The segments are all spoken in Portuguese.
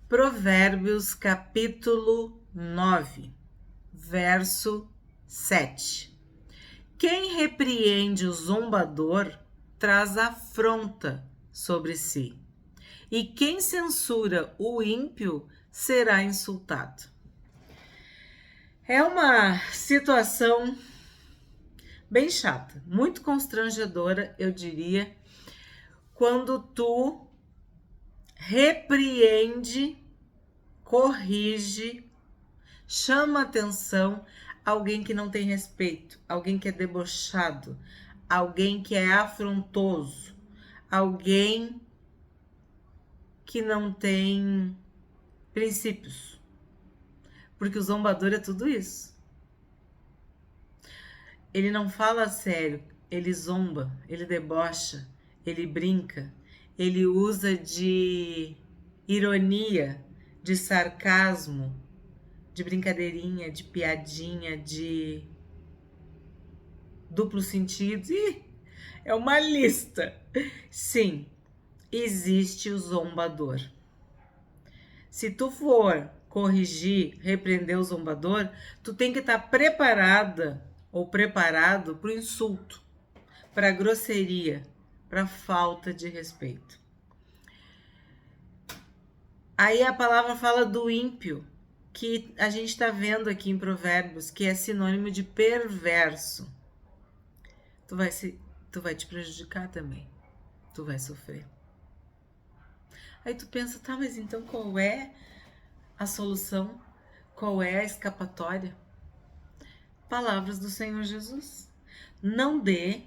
Provérbios capítulo 9, verso 7. Quem repreende o zombador traz afronta sobre si, e quem censura o ímpio será insultado. É uma situação bem chata, muito constrangedora, eu diria, quando tu repreende, corrige, chama atenção alguém que não tem respeito, alguém que é debochado, alguém que é afrontoso, alguém que não tem princípios. Porque o zombador é tudo isso. Ele não fala sério, ele zomba, ele debocha, ele brinca, ele usa de ironia, de sarcasmo, de brincadeirinha, de piadinha, de duplo sentido. Ih, é uma lista. Sim, existe o zombador. Se tu for corrigir, repreender o zombador, tu tem que estar preparada ou preparado para o insulto, para a grosseria, para a falta de respeito. Aí a palavra fala do ímpio, que a gente está vendo aqui em Provérbios, que é sinônimo de perverso. Tu vai te prejudicar também. Tu vai sofrer. Aí tu pensa, tá, mas então qual é a solução? Qual é a escapatória? Palavras do Senhor Jesus. Não dê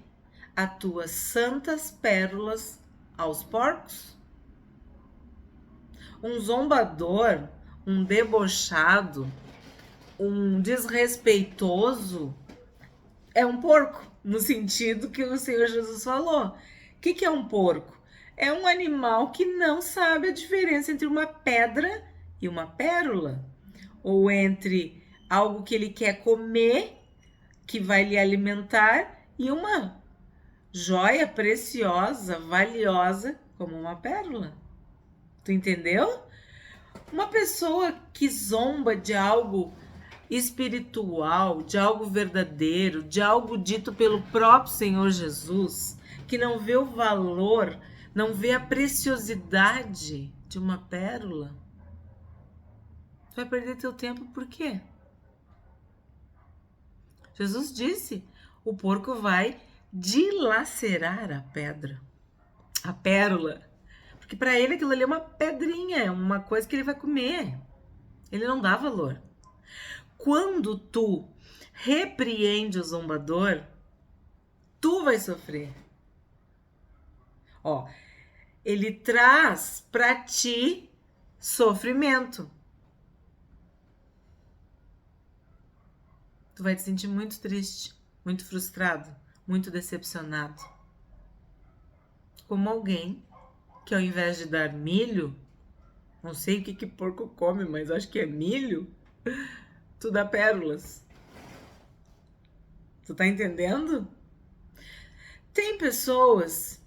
as tuas santas pérolas aos porcos. Um zombador, um debochado, um desrespeitoso é um porco, no sentido que o Senhor Jesus falou. O que é um porco? É um animal que não sabe a diferença entre uma pedra e uma pérola, ou entre algo que ele quer comer, que vai lhe alimentar, e uma joia preciosa, valiosa, como uma pérola. Tu entendeu? Uma pessoa que zomba de algo espiritual, de algo verdadeiro, de algo dito pelo próprio Senhor Jesus, que não vê o valor, não vê a preciosidade de uma pérola, vai perder teu tempo por quê? Jesus disse, o porco vai dilacerar a pedra, a pérola, porque para ele aquilo ali é uma pedrinha, é uma coisa que ele vai comer, ele não dá valor. Quando tu repreende o zombador, tu vai sofrer. Ó, ele traz para ti sofrimento. Tu vai te sentir muito triste, muito frustrado, muito decepcionado. Como alguém que ao invés de dar milho, não sei o que porco come, mas acho que é milho, tu dá pérolas. Tu tá entendendo? Tem pessoas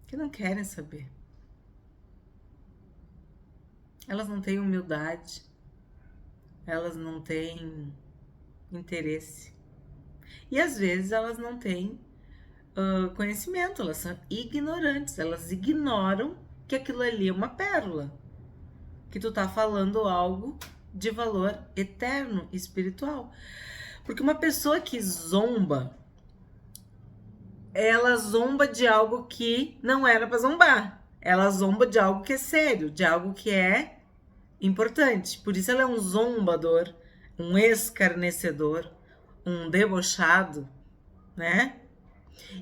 que não querem saber. Elas não têm humildade. Elas não têm interesse. E às vezes elas não têm conhecimento, elas são ignorantes. Elas ignoram que aquilo ali é uma pérola. Que tu tá falando algo de valor eterno, espiritual. Porque uma pessoa que zomba, ela zomba de algo que não era para zombar. Ela zomba de algo que é sério, de algo que é importante. Por isso ela é um zombador, um escarnecedor, um debochado, né?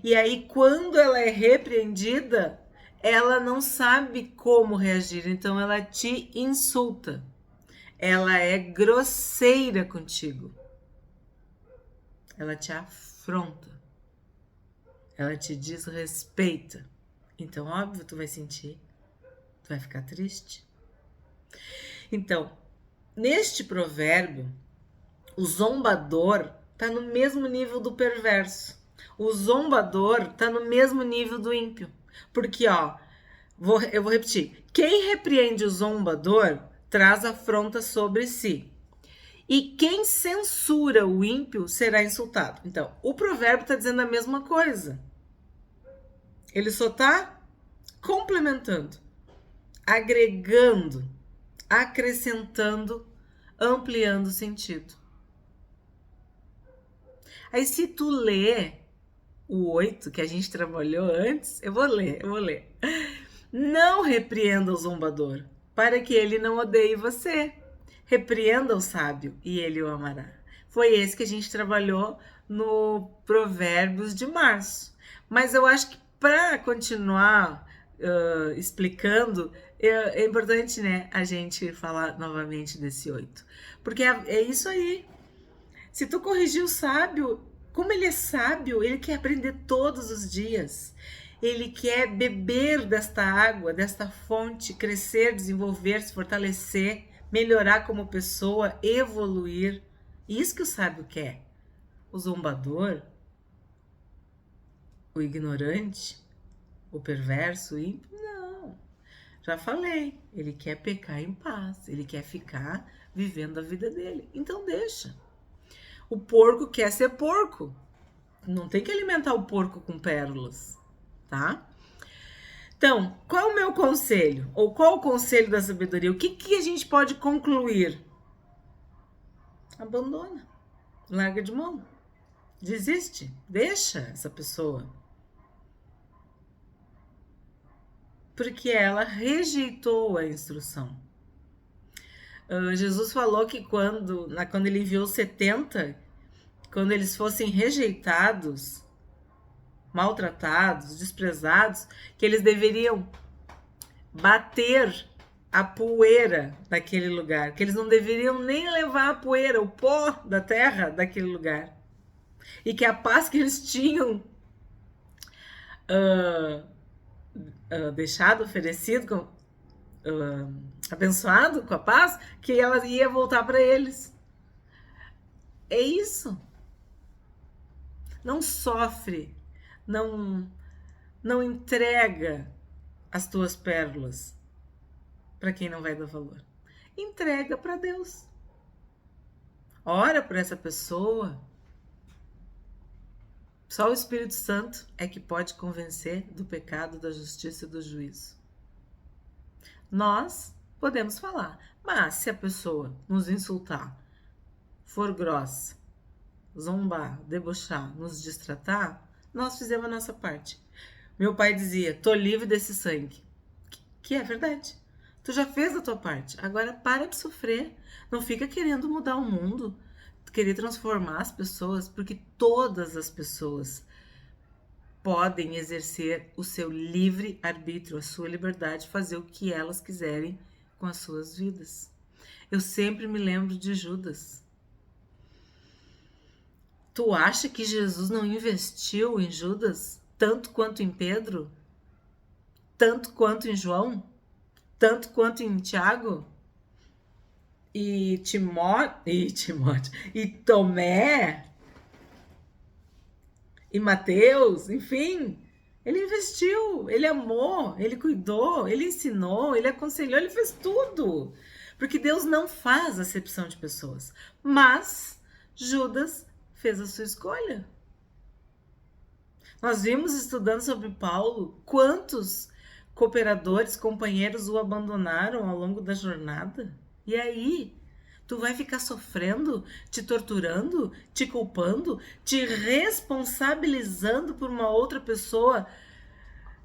E aí quando ela é repreendida, ela não sabe como reagir, então ela te insulta. Ela é grosseira contigo. Ela te afronta. Ela te desrespeita. Então, óbvio, tu vai sentir. Tu vai ficar triste. Então, neste provérbio, o zombador tá no mesmo nível do perverso. O zombador tá no mesmo nível do ímpio. Porque, ó, Eu vou repetir. Quem repreende o zombador traz afronta sobre si. E quem censura o ímpio será insultado. Então, o provérbio está dizendo a mesma coisa. Ele só está complementando, agregando, acrescentando, ampliando o sentido. Aí se tu lê o 8 que a gente trabalhou antes, eu vou ler. Não repreenda o zombador, para que ele não odeie você. Repreenda o sábio e ele o amará. Foi esse que a gente trabalhou no Provérbios de março. Mas eu acho que para continuar explicando, é importante, né, a gente falar novamente desse 8. Porque é isso aí. Se tu corrigir o sábio, como ele é sábio, ele quer aprender todos os dias. Ele quer beber desta água, desta fonte, crescer, desenvolver, se fortalecer, melhorar como pessoa, evoluir. Isso que o sábio quer. O zombador, o ignorante, o perverso, o ímpio, não. Já falei, ele quer pecar em paz, ele quer ficar vivendo a vida dele. Então deixa. O porco quer ser porco. Não tem que alimentar o porco com pérolas, tá? Então, qual é o meu conselho? Ou qual o conselho da sabedoria? O que a gente pode concluir? Abandona. Larga de mão. Desiste. Deixa essa pessoa. Porque ela rejeitou a instrução. Jesus falou que quando ele enviou 70, quando eles fossem rejeitados, maltratados, desprezados, que eles deveriam bater a poeira daquele lugar, que eles não deveriam nem levar a poeira, o pó da terra daquele lugar. E que a paz que eles tinham deixado, oferecido, abençoado com a paz, que ela ia voltar para eles. É isso. Não sofre, não entrega as tuas pérolas para quem não vai dar valor. Entrega para Deus. Ora por essa pessoa. Só o Espírito Santo é que pode convencer do pecado, da justiça e do juízo. Nós podemos falar, mas se a pessoa nos insultar, for grossa, zombar, debochar, nos distratar, nós fizemos a nossa parte. Meu pai dizia, tô livre desse sangue. Que é verdade. Tu já fez a tua parte. Agora para de sofrer. Não fica querendo mudar o mundo, querer transformar as pessoas, porque todas as pessoas podem exercer o seu livre arbítrio, a sua liberdade, fazer o que elas quiserem com as suas vidas. Eu sempre me lembro de Judas. Tu acha que Jesus não investiu em Judas tanto quanto em Pedro? Tanto quanto em João? Tanto quanto em Tiago? E Timóteo? E Tomé? E Mateus? Enfim, ele investiu, ele amou, ele cuidou, ele ensinou, ele aconselhou, ele fez tudo. Porque Deus não faz acepção de pessoas. Mas Judas fez a sua escolha. Nós vimos estudando sobre Paulo quantos cooperadores, companheiros o abandonaram ao longo da jornada. E aí, tu vai ficar sofrendo, te torturando, te culpando, te responsabilizando por uma outra pessoa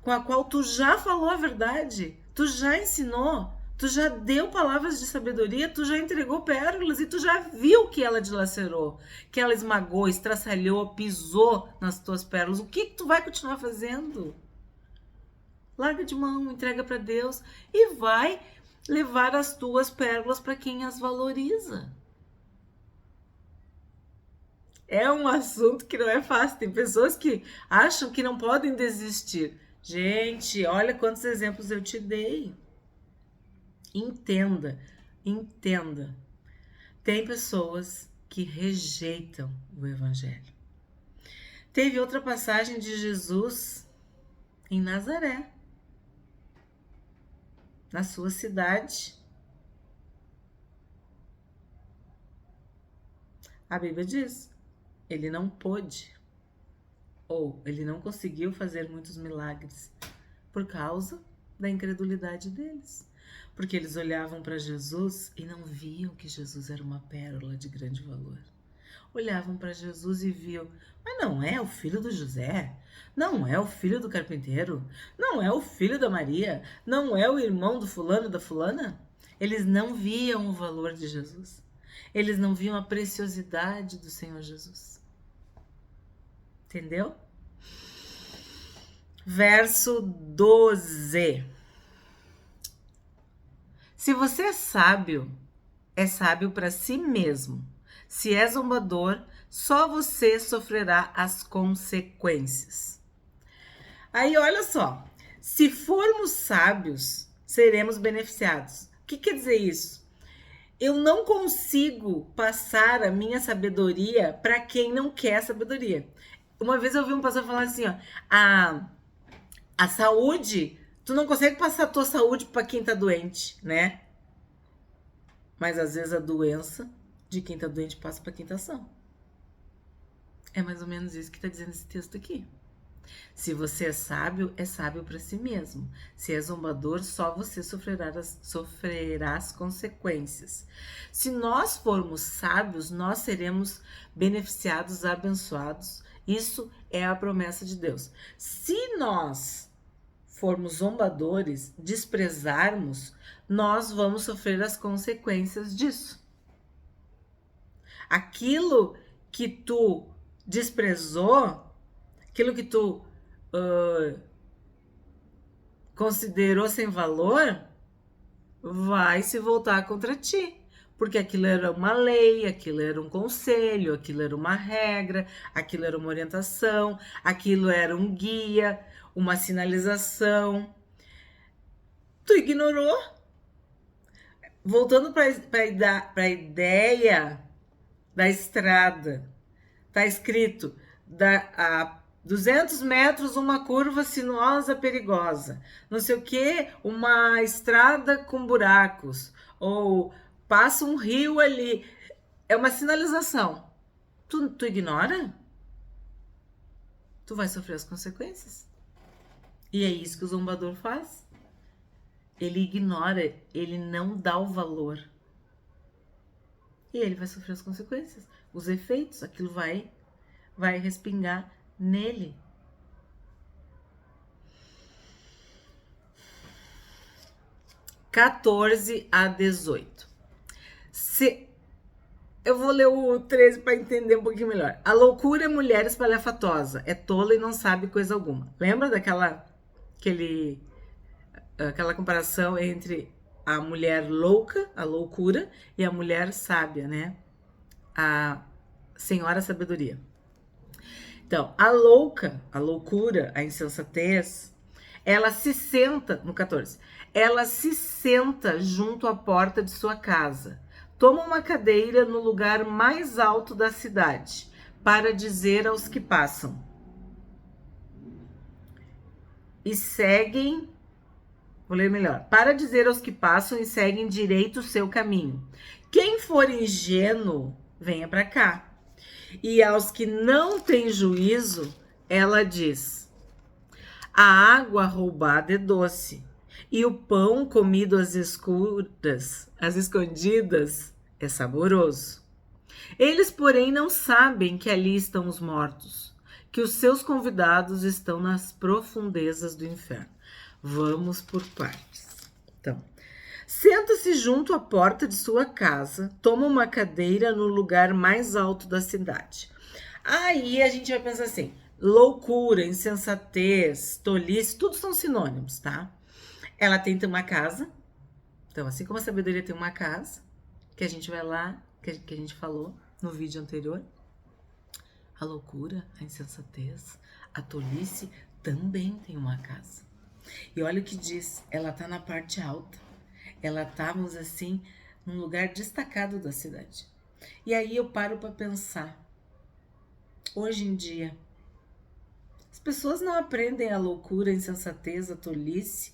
com a qual tu já falou a verdade, tu já ensinou, tu já deu palavras de sabedoria, tu já entregou pérolas e tu já viu que ela dilacerou, que ela esmagou, estraçalhou, pisou nas tuas pérolas. O que tu vai continuar fazendo? Larga de mão, entrega para Deus e vai levar as tuas pérolas para quem as valoriza. É um assunto que não é fácil. Tem pessoas que acham que não podem desistir. Gente, olha quantos exemplos eu te dei. Entenda. Tem pessoas que rejeitam o evangelho. Teve outra passagem de Jesus em Nazaré. na sua cidade. A Bíblia diz, ele não pôde, ou ele não conseguiu fazer muitos milagres por causa da incredulidade deles. Porque eles olhavam para Jesus e não viam que Jesus era uma pérola de grande valor. Olhavam para Jesus e viam, mas não é o filho do José, não é o filho do carpinteiro, não é o filho da Maria, não é o irmão do fulano e da fulana. Eles não viam o valor de Jesus. Eles não viam a preciosidade do Senhor Jesus. Entendeu? Verso 12. Se você é sábio para si mesmo. Se é zombador, só você sofrerá as consequências. Aí, olha só. Se formos sábios, seremos beneficiados. O que quer dizer isso? Eu não consigo passar a minha sabedoria para quem não quer sabedoria. Uma vez eu ouvi um pastor falar assim, ó, a saúde, tu não consegue passar a tua saúde para quem tá doente, né? Mas às vezes a doença de quem tá doente passa para quem tá são. É mais ou menos isso que tá dizendo esse texto aqui. Se você é sábio para si mesmo. Se é zombador, só você sofrerá as consequências. Se nós formos sábios, nós seremos beneficiados, abençoados. Isso é a promessa de Deus. Se nós formos zombadores, desprezarmos, nós vamos sofrer as consequências disso. Aquilo que tu desprezou, aquilo que tu considerou sem valor, vai se voltar contra ti. Porque aquilo era uma lei, aquilo era um conselho, aquilo era uma regra, aquilo era uma orientação, aquilo era um guia, uma sinalização. Tu ignorou. Voltando para a ideia da estrada, tá escrito a 200 metros uma curva sinuosa perigosa, não sei o que, uma estrada com buracos, ou passa um rio ali, é uma sinalização. Tu ignora? Tu vai sofrer as consequências. E é isso que o zombador faz. Ele ignora, ele não dá o valor. E ele vai sofrer as consequências, os efeitos, aquilo vai respingar nele. (14-18). Eu vou ler o 13 para entender um pouquinho melhor. A loucura é mulher espalhafatosa, é tola e não sabe coisa alguma. Lembra daquela comparação entre a mulher louca, a loucura, e a mulher sábia, né? A senhora sabedoria. Então, a loucura, a insensatez, ela se senta, no 14, ela se senta junto à porta de sua casa, toma uma cadeira no lugar mais alto da cidade, para dizer aos que passam. E seguem, vou ler melhor, para dizer aos que passam e seguem direito o seu caminho. Quem for ingênuo, venha para cá. E aos que não têm juízo, ela diz: a água roubada é doce, e o pão comido às escondidas, é saboroso. Eles, porém, não sabem que ali estão os mortos, que os seus convidados estão nas profundezas do inferno. Vamos por partes. Então, senta-se junto à porta de sua casa, toma uma cadeira no lugar mais alto da cidade. Aí a gente vai pensar assim, loucura, insensatez, tolice, tudo são sinônimos, tá? Ela tem uma casa, então assim como a sabedoria tem uma casa, que a gente vai lá, que a gente falou no vídeo anterior, a loucura, a insensatez, a tolice também tem uma casa. E olha o que diz, ela tá na parte alta, ela tá, vamos assim, num lugar destacado da cidade. E aí eu paro para pensar, hoje em dia, as pessoas não aprendem a loucura, a insensatez, a tolice,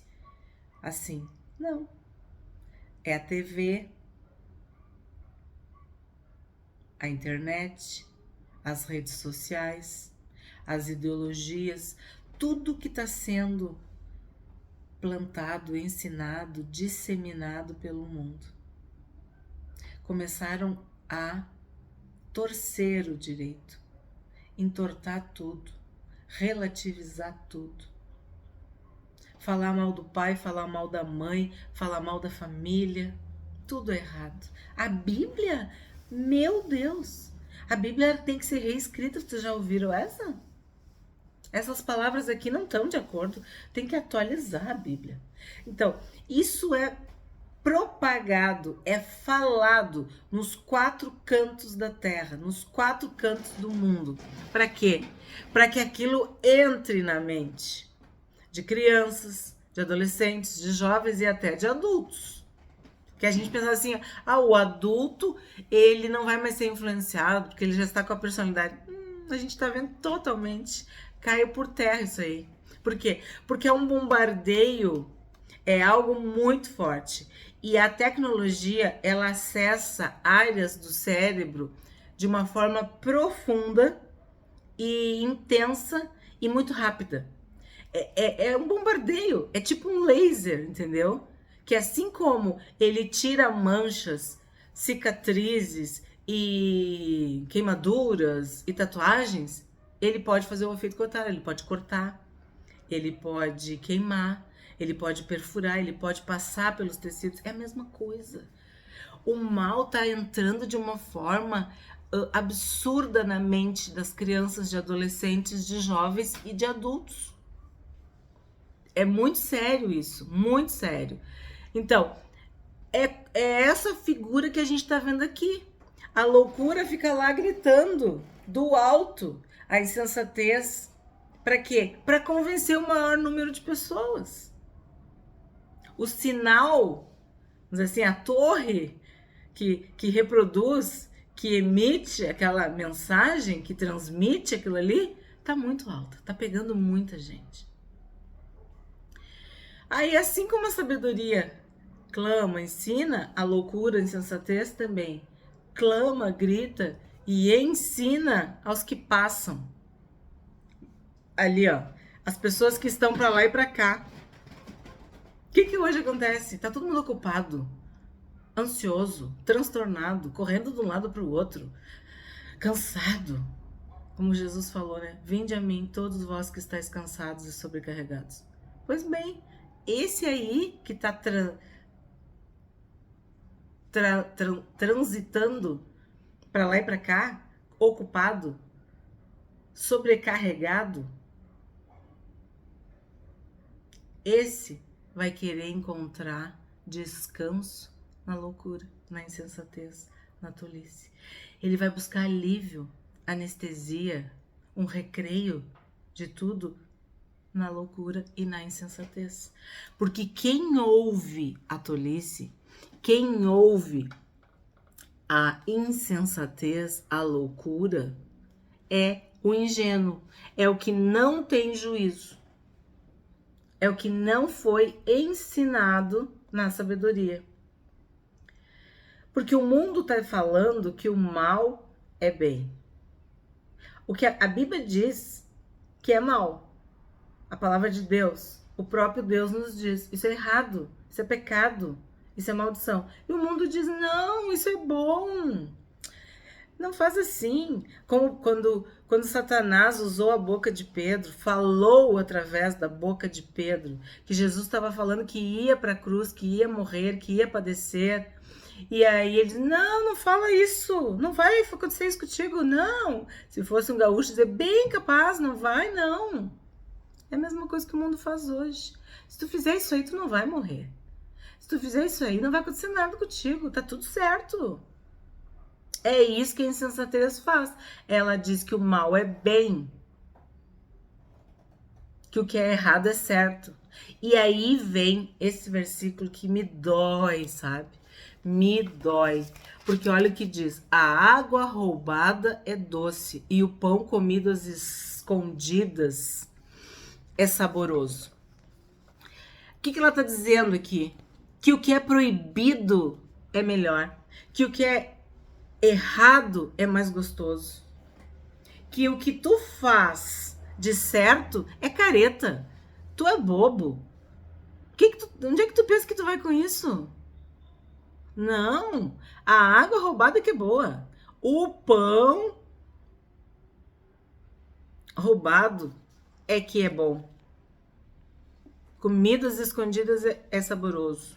assim, Não. É a TV, a internet, as redes sociais, as ideologias, tudo que está sendo plantado, ensinado, disseminado pelo mundo. Começaram a torcer o direito, entortar tudo, relativizar tudo. Falar mal do pai, falar mal da mãe, falar mal da família, tudo errado. A Bíblia, meu Deus, a Bíblia tem que ser reescrita. Vocês já ouviram essa? Essas palavras aqui não estão de acordo, tem que atualizar a Bíblia. Então, isso é propagado, é falado nos 4 cantos da terra, nos 4 cantos do mundo. Para quê? Para que aquilo entre na mente de crianças, de adolescentes, de jovens e até de adultos. Que a gente pensa assim, o adulto, ele não vai mais ser influenciado, porque ele já está com a personalidade. A gente está vendo totalmente, caiu por terra isso aí. Por quê? Porque é um bombardeio, é algo muito forte. E a tecnologia, ela acessa áreas do cérebro de uma forma profunda e intensa e muito rápida. É um bombardeio, é tipo um laser, entendeu? Que assim como ele tira manchas, cicatrizes e queimaduras e tatuagens, ele pode fazer um efeito contrário, ele pode cortar, ele pode queimar, ele pode perfurar, ele pode passar pelos tecidos, é a mesma coisa. O mal tá entrando de uma forma absurda na mente das crianças, de adolescentes, de jovens e de adultos. É muito sério isso, muito sério. Então, é essa figura que a gente tá vendo aqui. A loucura fica lá gritando do alto, a insensatez. Para quê? Para convencer o maior número de pessoas. O sinal, vamos dizer assim, a torre que reproduz, que emite aquela mensagem, que transmite aquilo ali, tá muito alta, tá pegando muita gente. Aí, assim como a sabedoria clama, ensina, a loucura, a insensatez também clama, grita e ensina aos que passam. Ali, ó, as pessoas que estão para lá e para cá. O que hoje acontece? Tá todo mundo ocupado, ansioso, transtornado, correndo de um lado para o outro, cansado. Como Jesus falou, né? Vinde a mim, todos vós que estáis cansados e sobrecarregados. Pois bem, esse aí que tá transitando para lá e para cá, ocupado, sobrecarregado, esse vai querer encontrar descanso na loucura, na insensatez, na tolice. Ele vai buscar alívio, anestesia, um recreio de tudo na loucura e na insensatez. Porque quem ouve a tolice, quem ouve a insensatez, a loucura, é o ingênuo, é o que não tem juízo, é o que não foi ensinado na sabedoria. Porque o mundo está falando que o mal é bem. O que a Bíblia diz que é mal. A palavra de Deus, o próprio Deus nos diz, isso é errado, isso é pecado, isso é maldição. E o mundo diz, não, isso é bom. Não faz assim. Como quando Satanás usou a boca de Pedro, falou através da boca de Pedro, que Jesus estava falando que ia para a cruz, que ia morrer, que ia padecer. E aí ele diz, não fala isso, não vai acontecer isso contigo, não. Se fosse um gaúcho, dizer, bem capaz, não vai, não. É a mesma coisa que o mundo faz hoje. Se tu fizer isso aí, tu não vai morrer. Se tu fizer isso aí, não vai acontecer nada contigo. Tá tudo certo. É isso que a insensatez faz. Ela diz que o mal é bem. Que o que é errado é certo. E aí vem esse versículo que me dói, sabe? Me dói. Porque olha o que diz. A água roubada é doce e o pão comido às escondidas é saboroso. O que ela está dizendo aqui? que o que é proibido é melhor, que o que é errado é mais gostoso, que o que tu faz de certo é careta, tu é bobo. Onde é que tu pensa que tu vai com isso? Não, a água roubada que é boa. O pão roubado é que é bom. Comidas escondidas é saboroso.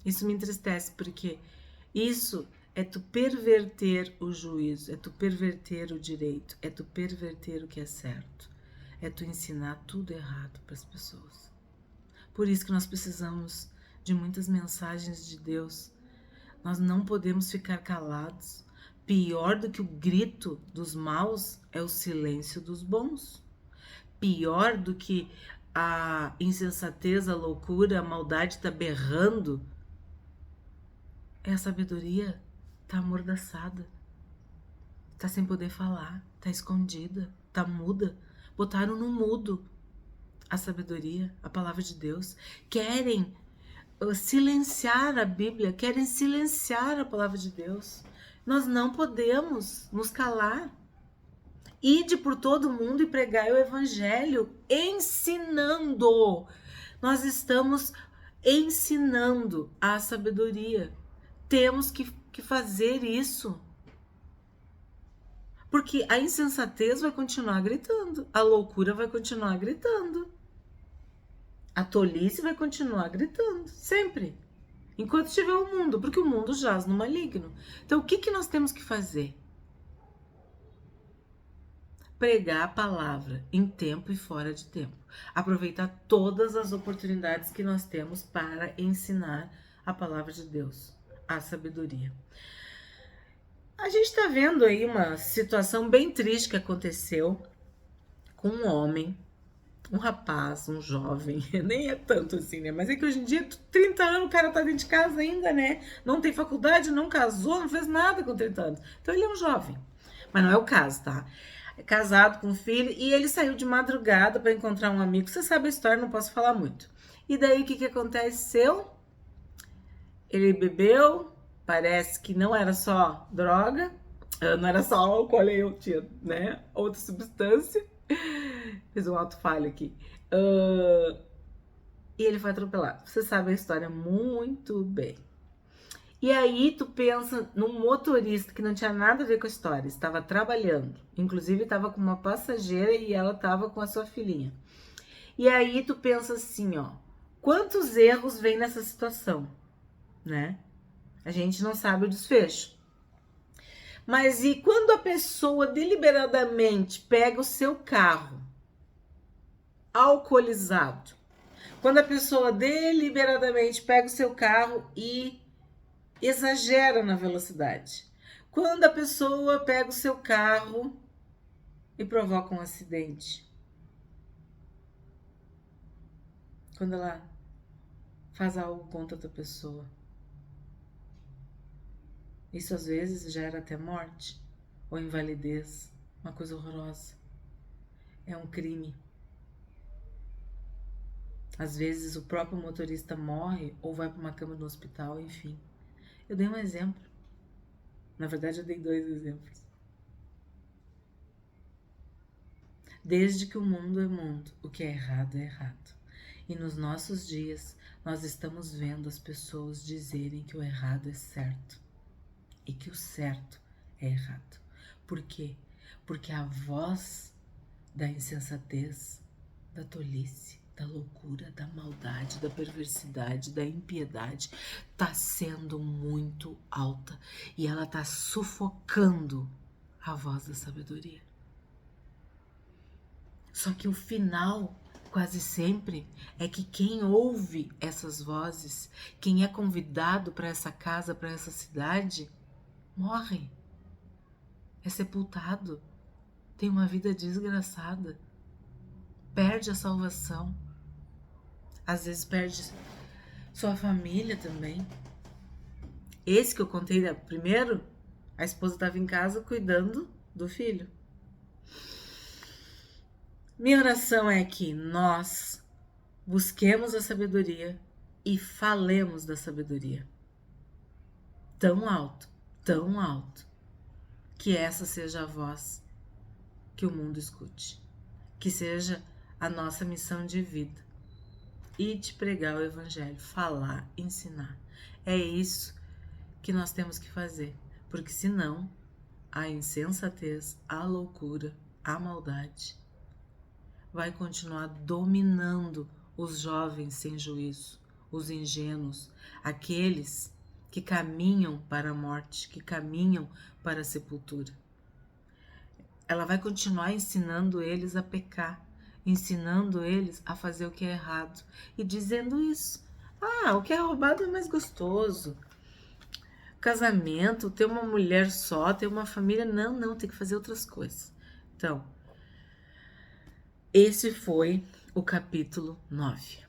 Isso me entristece, porque isso é tu perverter o juízo, é tu perverter o direito, é tu perverter o que é certo, é tu ensinar tudo errado para as pessoas. Por isso que nós precisamos de muitas mensagens de Deus. Nós não podemos ficar calados. Pior do que o grito dos maus é o silêncio dos bons. Pior do que a insensatez, a loucura, a maldade tá berrando, é a sabedoria tá amordaçada, tá sem poder falar, tá escondida, tá muda. Botaram no mudo a sabedoria, a palavra de Deus. Querem silenciar a Bíblia, querem silenciar a palavra de Deus. Nós não podemos nos calar. Ide por todo mundo e pregai o evangelho, ensinando. Nós estamos ensinando a sabedoria. Temos que fazer isso. Porque a insensatez vai continuar gritando, a loucura vai continuar gritando, a tolice vai continuar gritando, sempre. Enquanto tiver o mundo, porque o mundo jaz no maligno. Então, o que nós temos que fazer? Pregar a palavra em tempo e fora de tempo. Aproveitar todas as oportunidades que nós temos para ensinar a palavra de Deus, a sabedoria. A gente está vendo aí uma situação bem triste que aconteceu com um homem, um rapaz, um jovem, nem é tanto assim, né? Mas é que hoje em dia, 30 anos, o cara tá dentro de casa ainda, né? Não tem faculdade, não casou, não fez nada com 30 anos. Então ele é um jovem. Mas não é o caso, tá? É casado com um filho e ele saiu de madrugada para encontrar um amigo. Você sabe a história, não posso falar muito. E daí o que aconteceu? Ele bebeu, parece que não era só droga, não era só álcool, olha eu tinha, né? Outra substância. Fiz um ato falho aqui. E ele foi atropelado. Você sabe a história muito bem. E aí tu pensa num motorista que não tinha nada a ver com a história, estava trabalhando, inclusive estava com uma passageira e ela estava com a sua filhinha. E aí tu pensa assim, ó, quantos erros vem nessa situação, né? A gente não sabe o desfecho. Mas e quando a pessoa deliberadamente pega o seu carro alcoolizado? Quando a pessoa deliberadamente pega o seu carro e exagera na velocidade. Quando a pessoa pega o seu carro e provoca um acidente. Quando ela faz algo contra outra pessoa. Isso às vezes gera até morte ou invalidez, uma coisa horrorosa. É um crime. Às vezes o próprio motorista morre ou vai para uma cama no hospital, enfim. Eu dei um exemplo. Na verdade, eu dei 2 exemplos. Desde que o mundo é mundo, o que é errado é errado. E nos nossos dias, nós estamos vendo as pessoas dizerem que o errado é certo e que o certo é errado. Por quê? Porque a voz da insensatez, da tolice, da loucura, da maldade, da perversidade, da impiedade tá sendo muito alta e ela tá sufocando a voz da sabedoria. Só que o final, quase sempre, é que quem ouve essas vozes, quem é convidado para essa casa, para essa cidade, morre, é sepultado, tem uma vida desgraçada, perde a salvação, às vezes perde sua família também. Esse que eu contei primeiro, a esposa estava em casa cuidando do filho. Minha oração é que nós busquemos a sabedoria e falemos da sabedoria. Tão alto, que essa seja a voz que o mundo escute, que seja a nossa missão de vida. E de pregar o evangelho, falar, ensinar. É isso que nós temos que fazer, porque senão a insensatez, a loucura, a maldade vai continuar dominando os jovens sem juízo, os ingênuos, aqueles que caminham para a morte, que caminham para a sepultura. Ela vai continuar ensinando eles a pecar, ensinando eles a fazer o que é errado e dizendo isso. O que é roubado é mais gostoso. Casamento, ter uma mulher só, ter uma família, não, tem que fazer outras coisas. Então, esse foi o capítulo 9.